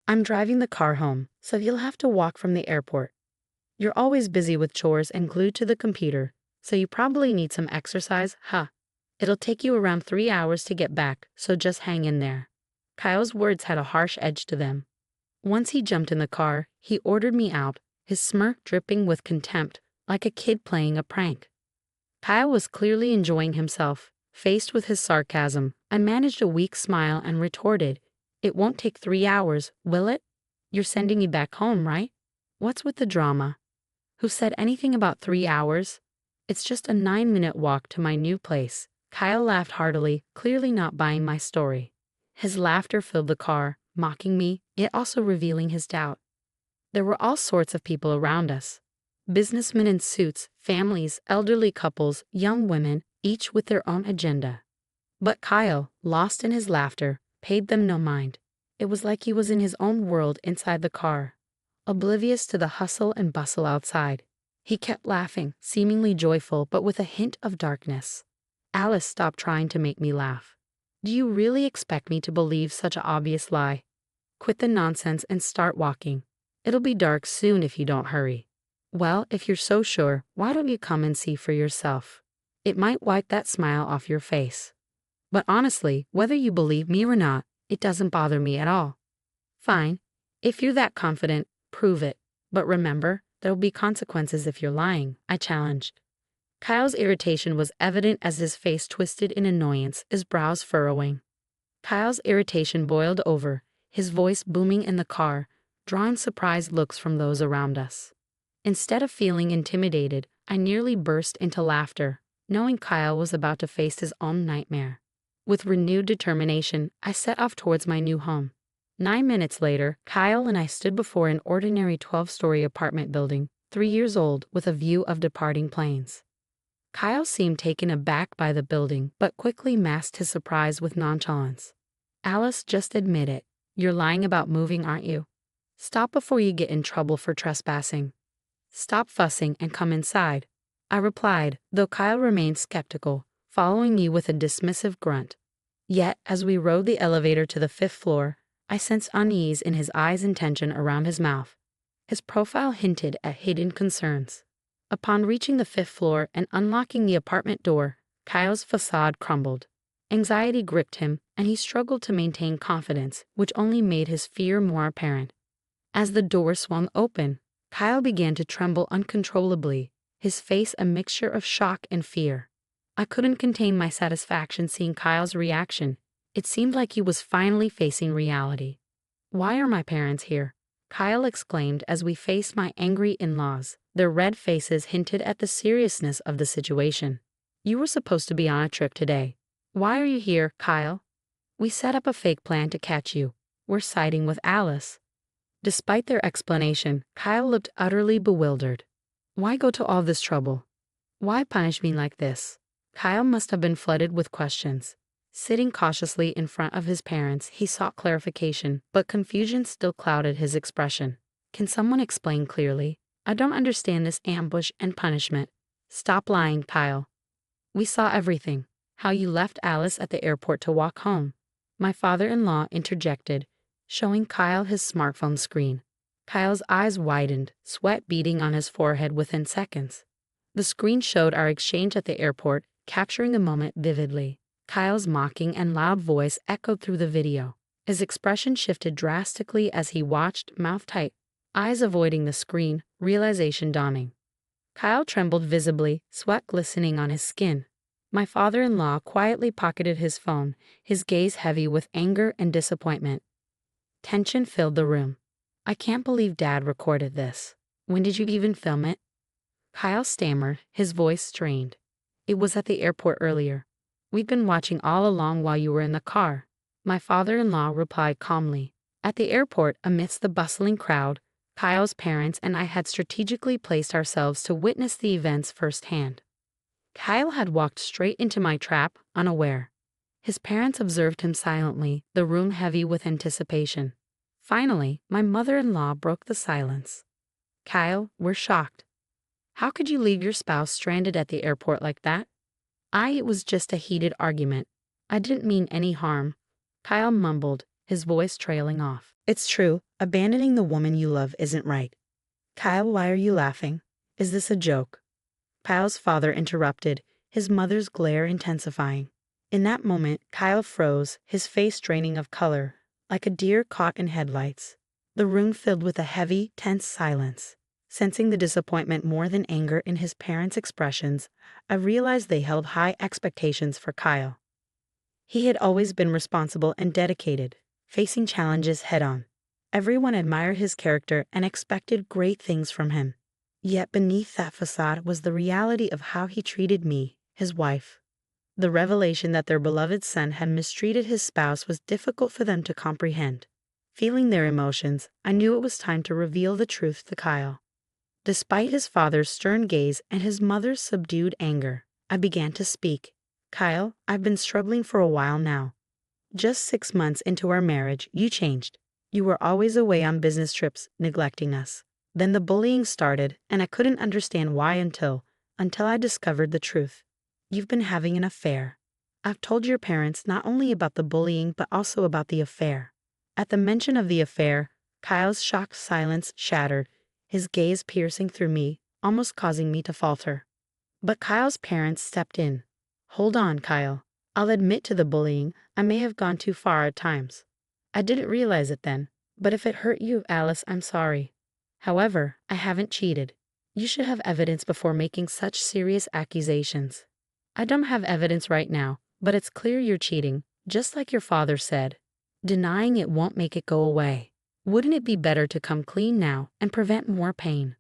I'm driving the car home, so you'll have to walk from the airport. You're always busy with chores and glued to the computer, so you probably need some exercise, huh? It'll take you around 3 hours to get back, so just hang in there. Kyle's words had a harsh edge to them. Once he jumped in the car, he ordered me out, his smirk dripping with contempt, like a kid playing a prank. Kyle was clearly enjoying himself. Faced with his sarcasm, I managed a weak smile and retorted, "It won't take 3 hours, will it? You're sending me back home, right? What's with the drama? Who said anything about 3 hours? It's just a 9-minute walk to my new place." Kyle laughed heartily, clearly not buying my story. His laughter filled the car, mocking me, yet also revealing his doubt. There were all sorts of people around us. Businessmen in suits, families, elderly couples, young women, each with their own agenda. But Kyle, lost in his laughter, paid them no mind. It was like he was in his own world inside the car, oblivious to the hustle and bustle outside. He kept laughing, seemingly joyful but with a hint of darkness. Alice stopped trying to make me laugh. Do you really expect me to believe such an obvious lie? Quit the nonsense and start walking. It'll be dark soon if you don't hurry. Well, if you're so sure, why don't you come and see for yourself? It might wipe that smile off your face. But honestly, whether you believe me or not, it doesn't bother me at all. Fine. If you're that confident, prove it. But remember, there'll be consequences if you're lying, I challenged. Kyle's irritation was evident as his face twisted in annoyance, his brows furrowing. Kyle's irritation boiled over, his voice booming in the car, drawing surprised looks from those around us. Instead of feeling intimidated, I nearly burst into laughter, knowing Kyle was about to face his own nightmare. With renewed determination, I set off towards my new home. 9 minutes later, Kyle and I stood before an ordinary 12-story apartment building, 3 years old, with a view of departing planes. Kyle seemed taken aback by the building, but quickly masked his surprise with nonchalance. Alice, just admit it. You're lying about moving, aren't you? Stop before you get in trouble for trespassing. Stop fussing and come inside, I replied, though Kyle remained skeptical, following me with a dismissive grunt. Yet, as we rode the elevator to the 5th floor, I sensed unease in his eyes and tension around his mouth. His profile hinted at hidden concerns. Upon reaching the 5th floor and unlocking the apartment door, Kyle's facade crumbled. Anxiety gripped him, and he struggled to maintain confidence, which only made his fear more apparent. As the door swung open, Kyle began to tremble uncontrollably, his face a mixture of shock and fear. I couldn't contain my satisfaction seeing Kyle's reaction. It seemed like he was finally facing reality. "Why are my parents here?" Kyle exclaimed as we faced my angry in-laws. Their red faces hinted at the seriousness of the situation. "You were supposed to be on a trip today. Why are you here, Kyle?" "We set up a fake plan to catch you. We're siding with Alice." Despite their explanation, Kyle looked utterly bewildered. "Why go to all this trouble? Why punish me like this?" Kyle must have been flooded with questions. Sitting cautiously in front of his parents, he sought clarification, but confusion still clouded his expression. "Can someone explain clearly? I don't understand this ambush and punishment." "Stop lying, Kyle. We saw everything. How you left Alice at the airport to walk home." My father-in-law interjected, showing Kyle his smartphone screen. Kyle's eyes widened, sweat beading on his forehead within seconds. The screen showed our exchange at the airport, capturing the moment vividly. Kyle's mocking and loud voice echoed through the video. His expression shifted drastically as he watched, mouth tight, eyes avoiding the screen, realization dawning. Kyle trembled visibly, sweat glistening on his skin. My father-in-law quietly pocketed his phone, his gaze heavy with anger and disappointment. Tension filled the room. "I can't believe Dad recorded this. When did you even film it?" Kyle stammered, his voice strained. "It was at the airport earlier. We've been watching all along while you were in the car." My father-in-law replied calmly. At the airport, amidst the bustling crowd, Kyle's parents and I had strategically placed ourselves to witness the events firsthand. Kyle had walked straight into my trap, unaware. His parents observed him silently, the room heavy with anticipation. Finally, my mother-in-law broke the silence. "Kyle, we're shocked. How could you leave your spouse stranded at the airport like that?" It was just a heated argument. I didn't mean any harm." Kyle mumbled, his voice trailing off. It's true, abandoning the woman you love isn't right. Kyle, why are you laughing? Is this a joke? Kyle's father interrupted, his mother's glare intensifying. In that moment, Kyle froze, his face draining of color, like a deer caught in headlights. The room filled with a heavy, tense silence. Sensing the disappointment more than anger in his parents' expressions, I realized they held high expectations for Kyle. He had always been responsible and dedicated, facing challenges head-on. Everyone admired his character and expected great things from him. Yet beneath that facade was the reality of how he treated me, his wife. The revelation that their beloved son had mistreated his spouse was difficult for them to comprehend. Feeling their emotions, I knew it was time to reveal the truth to Kyle. Despite his father's stern gaze and his mother's subdued anger, I began to speak. Kyle, I've been struggling for a while now. Just 6 months into our marriage, you changed. You were always away on business trips, neglecting us. Then the bullying started, and I couldn't understand why until I discovered the truth. You've been having an affair. I've told your parents not only about the bullying but also about the affair. At the mention of the affair, Kyle's shocked silence shattered, his gaze piercing through me, almost causing me to falter. But Kyle's parents stepped in. Hold on, Kyle. I'll admit to the bullying. I may have gone too far at times. I didn't realize it then, but if it hurt you, Alice, I'm sorry. However, I haven't cheated. You should have evidence before making such serious accusations. I don't have evidence right now, but it's clear you're cheating, just like your father said. Denying it won't make it go away. Wouldn't it be better to come clean now and prevent more pain?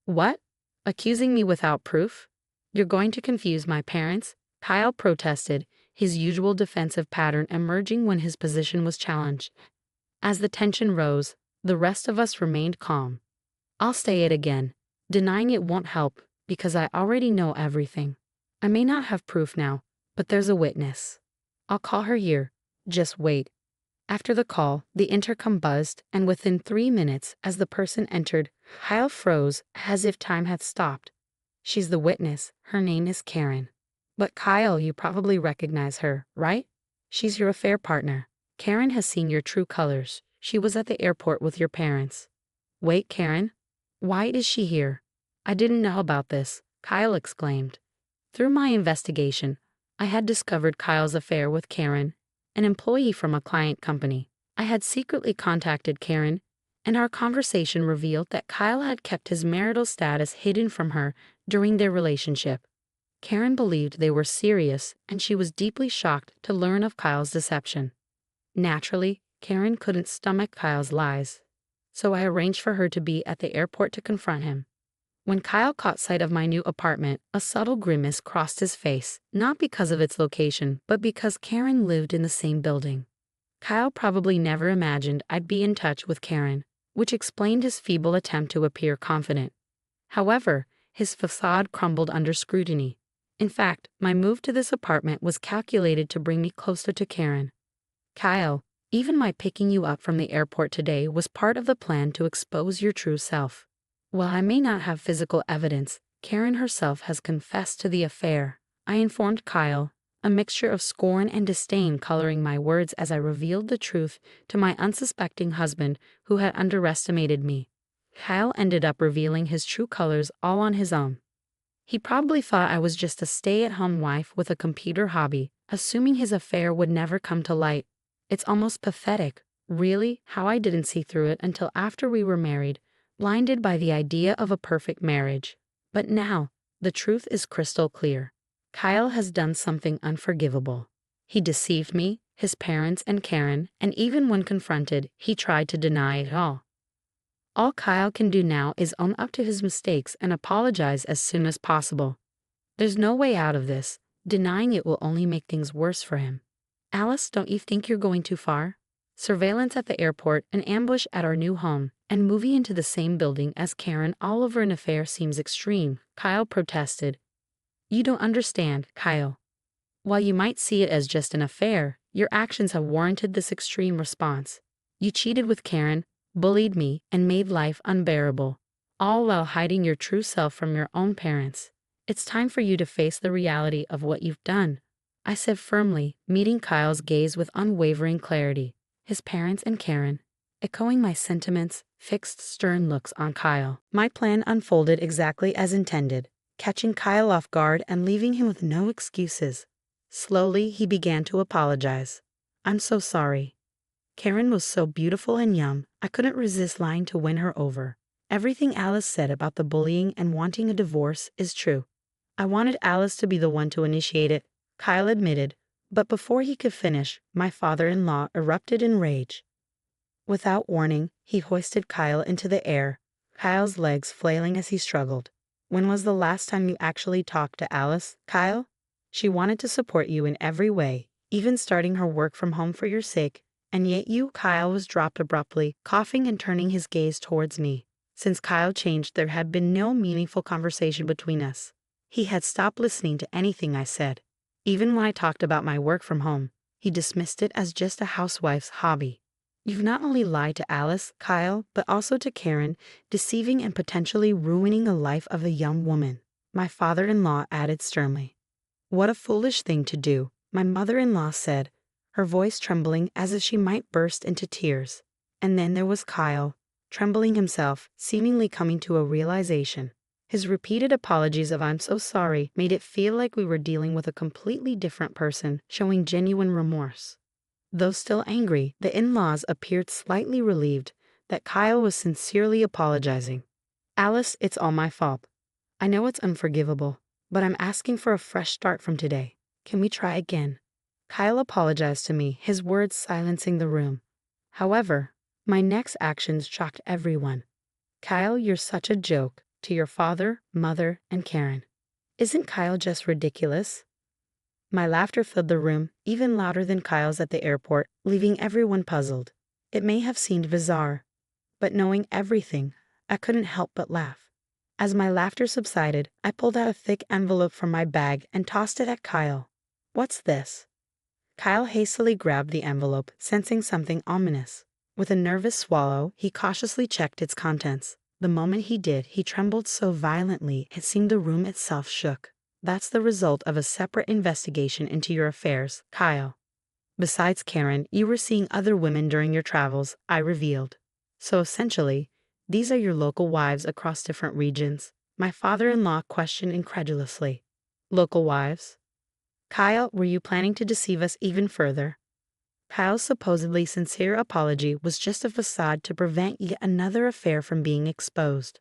What? Accusing me without proof? You're going to confuse my parents? Kyle protested, his usual defensive pattern emerging when his position was challenged. As the tension rose, the rest of us remained calm. I'll say it again. Denying it won't help, because I already know everything. I may not have proof now, but there's a witness. I'll call her here. Just wait. After the call, the intercom buzzed, and within 3 minutes, as the person entered, Kyle froze as if time had stopped. She's the witness. Her name is Karen. But Kyle, you probably recognize her, right? She's your affair partner. Karen has seen your true colors. She was at the airport with your parents. Wait, Karen? Why is she here? I didn't know about this, Kyle exclaimed. Through my investigation, I had discovered Kyle's affair with Karen, an employee from a client company. I had secretly contacted Karen, and our conversation revealed that Kyle had kept his marital status hidden from her during their relationship. Karen believed they were serious, and she was deeply shocked to learn of Kyle's deception. Naturally, Karen couldn't stomach Kyle's lies, so I arranged for her to be at the airport to confront him. When Kyle caught sight of my new apartment, a subtle grimace crossed his face, not because of its location, but because Karen lived in the same building. Kyle probably never imagined I'd be in touch with Karen, which explained his feeble attempt to appear confident. However, his facade crumbled under scrutiny. In fact, my move to this apartment was calculated to bring me closer to Karen. Kyle, even my picking you up from the airport today was part of the plan to expose your true self. While I may not have physical evidence, Karen herself has confessed to the affair, I informed Kyle, a mixture of scorn and disdain coloring my words as I revealed the truth to my unsuspecting husband who had underestimated me. Kyle ended up revealing his true colors all on his own. He probably thought I was just a stay-at-home wife with a computer hobby, assuming his affair would never come to light. It's almost pathetic, really, how I didn't see through it until after we were married, blinded by the idea of a perfect marriage. But now, the truth is crystal clear. Kyle has done something unforgivable. He deceived me, his parents, and Karen, and even when confronted, he tried to deny it all. All Kyle can do now is own up to his mistakes and apologize as soon as possible. There's no way out of this. Denying it will only make things worse for him. Alice, don't you think you're going too far? Surveillance at the airport, an ambush at our new home, and moving into the same building as Karen all over an affair seems extreme, Kyle protested. You don't understand, Kyle. While you might see it as just an affair, your actions have warranted this extreme response. You cheated with Karen, bullied me, and made life unbearable, all while hiding your true self from your own parents. It's time for you to face the reality of what you've done, I said firmly, meeting Kyle's gaze with unwavering clarity. his parents and Karen, echoing my sentiments, fixed stern looks on Kyle. My plan unfolded exactly as intended, catching Kyle off guard and leaving him with no excuses. Slowly, he began to apologize. "I'm so sorry. Karen was so beautiful and young, I couldn't resist lying to win her over. Everything Alice said about the bullying and wanting a divorce is true. I wanted Alice to be the one to initiate it," Kyle admitted, but before he could finish, my father-in-law erupted in rage. Without warning, he hoisted Kyle into the air, Kyle's legs flailing as he struggled. "When was the last time you actually talked to Alice, Kyle? She wanted to support you in every way, even starting her work from home for your sake, and yet you," Kyle was dropped abruptly, coughing and turning his gaze towards me. Since Kyle changed, there had been no meaningful conversation between us. He had stopped listening to anything I said. Even when I talked about my work from home, he dismissed it as just a housewife's hobby. "You've not only lied to Alice, Kyle, but also to Karen, deceiving and potentially ruining the life of a young woman," my father-in-law added sternly. "What a foolish thing to do," my mother-in-law said, her voice trembling as if she might burst into tears. And then there was Kyle, trembling himself, seemingly coming to a realization. His repeated apologies of "I'm so sorry" made it feel like we were dealing with a completely different person, showing genuine remorse. Though still angry, the in-laws appeared slightly relieved that Kyle was sincerely apologizing. "Alice, it's all my fault. I know it's unforgivable, but I'm asking for a fresh start from today. Can we try again?" Kyle apologized to me, his words silencing the room. However, my next actions shocked everyone. "Kyle, you're such a joke to your father, mother, and Karen. Isn't Kyle just ridiculous?" My laughter filled the room, even louder than Kyle's at the airport, leaving everyone puzzled. It may have seemed bizarre, but knowing everything, I couldn't help but laugh. As my laughter subsided, I pulled out a thick envelope from my bag and tossed it at Kyle. "What's this?" Kyle hastily grabbed the envelope, sensing something ominous. With a nervous swallow, he cautiously checked its contents. The moment he did, he trembled so violently it seemed the room itself shook. "That's the result of a separate investigation into your affairs, Kyle. Besides Karen, you were seeing other women during your travels," I revealed. "So essentially, these are your local wives across different regions?" My father-in-law questioned incredulously. "Local wives? Kyle, were you planning to deceive us even further?" Kyle's supposedly sincere apology was just a facade to prevent yet another affair from being exposed.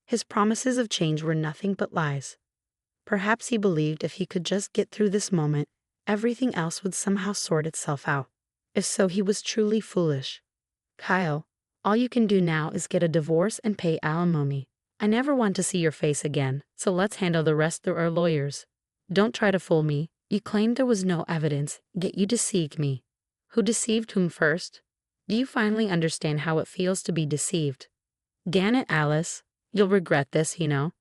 His promises of change were nothing but lies. Perhaps he believed if he could just get through this moment, everything else would somehow sort itself out. If so, he was truly foolish. "Kyle, all you can do now is get a divorce and pay alimony. I never want to see your face again, so let's handle the rest through our lawyers. Don't try to fool me. You claimed there was no evidence, yet you deceived me. Who deceived whom first? Do you finally understand how it feels to be deceived? Damn it, Alice. You'll regret this, you know.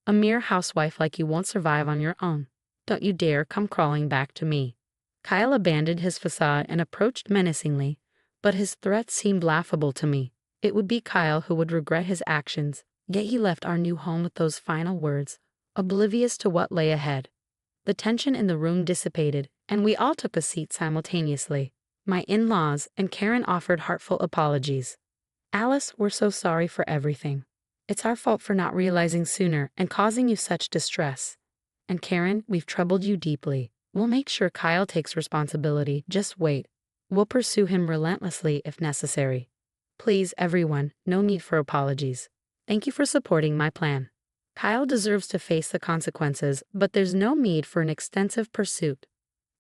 A mere housewife like you won't survive on your own. Don't you dare come crawling back to me." Kyle abandoned his facade and approached menacingly, but his threats seemed laughable to me. It would be Kyle who would regret his actions, yet he left our new home with those final words, oblivious to what lay ahead. The tension in the room dissipated, and we all took a seat simultaneously. My in-laws and Karen offered heartfelt apologies. "Alice, we're so sorry for everything. It's our fault for not realizing sooner and causing you such distress. And Karen, we've troubled you deeply. We'll make sure Kyle takes responsibility. Just wait. We'll pursue him relentlessly if necessary. Please, everyone, no need for apologies. Thank you for supporting my plan. Kyle deserves to face the consequences, but there's no need for an extensive pursuit.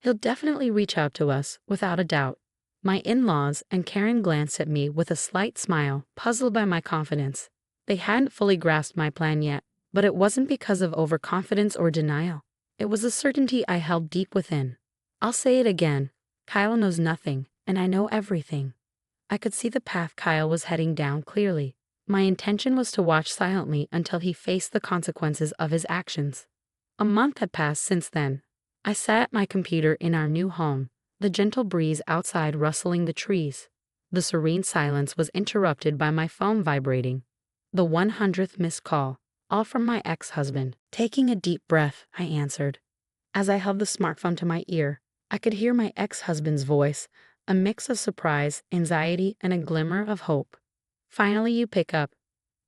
He'll definitely reach out to us, without a doubt." My in-laws and Karen glanced at me with a slight smile, puzzled by my confidence. They hadn't fully grasped my plan yet, but it wasn't because of overconfidence or denial. It was a certainty I held deep within. I'll say it again. Kyle knows nothing, and I know everything. I could see the path Kyle was heading down clearly. My intention was to watch silently until he faced the consequences of his actions. A month had passed since then. I sat at my computer in our new home, the gentle breeze outside rustling the trees. The serene silence was interrupted by my phone vibrating. The 100th missed call, all from my ex-husband. Taking a deep breath, I answered. As I held the smartphone to my ear, I could hear my ex-husband's voice, A mix of surprise, anxiety, and a glimmer of hope. Finally, you pick up.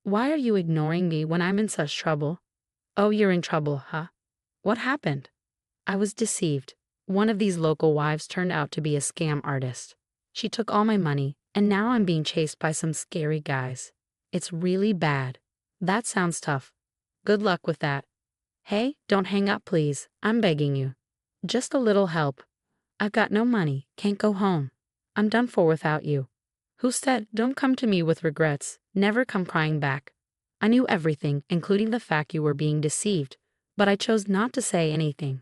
Why are you ignoring me when I'm in such trouble? Oh, you're in trouble, huh? What happened? I was deceived. One of these local wives turned out to be a scam artist. She took all my money, and now I'm being chased by some scary guys. It's really bad. That sounds tough. Good luck with that. Hey, don't hang up, please. I'm begging you. Just a little help. I've got no money, can't go home. I'm done for without you. Who said, don't come to me with regrets, never come crying back? I knew everything, including the fact you were being deceived, but I chose not to say anything.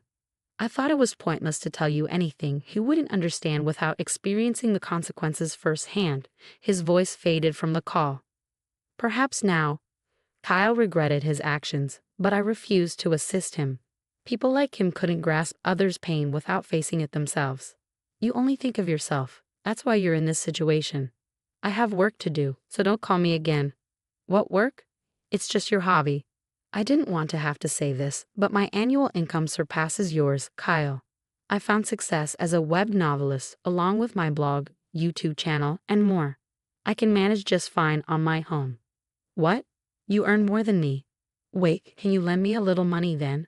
I thought it was pointless to tell you anything he wouldn't understand without experiencing the consequences firsthand. His voice faded from the call. Perhaps now, Kyle regretted his actions, but I refused to assist him. People like him couldn't grasp others' pain without facing it themselves. You only think of yourself. That's why you're in this situation. I have work to do, so don't call me again. What work? It's just your hobby. I didn't want to have to say this, but my annual income surpasses yours, Kyle. I found success as a web novelist along with my blog, YouTube channel, and more. I can manage just fine on my own. What? You earn more than me. Wait, can you lend me a little money then?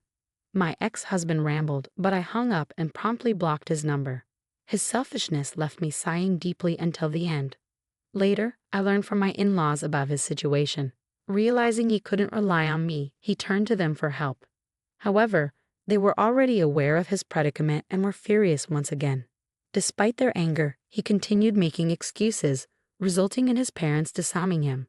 My ex-husband rambled, but I hung up and promptly blocked his number. His selfishness left me sighing deeply until the end. Later, I learned from my in-laws about his situation. Realizing he couldn't rely on me, he turned to them for help. However, they were already aware of his predicament and were furious once again. Despite their anger, he continued making excuses, resulting in his parents disarming him.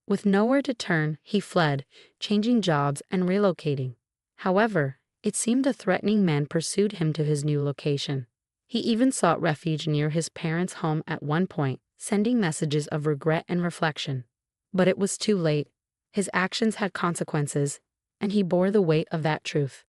With nowhere to turn, he fled, changing jobs and relocating. However, it seemed the threatening men pursued him to his new location. He even sought refuge near his parents' home at one point, sending messages of regret and reflection. But it was too late. His actions had consequences, and he bore the weight of that truth.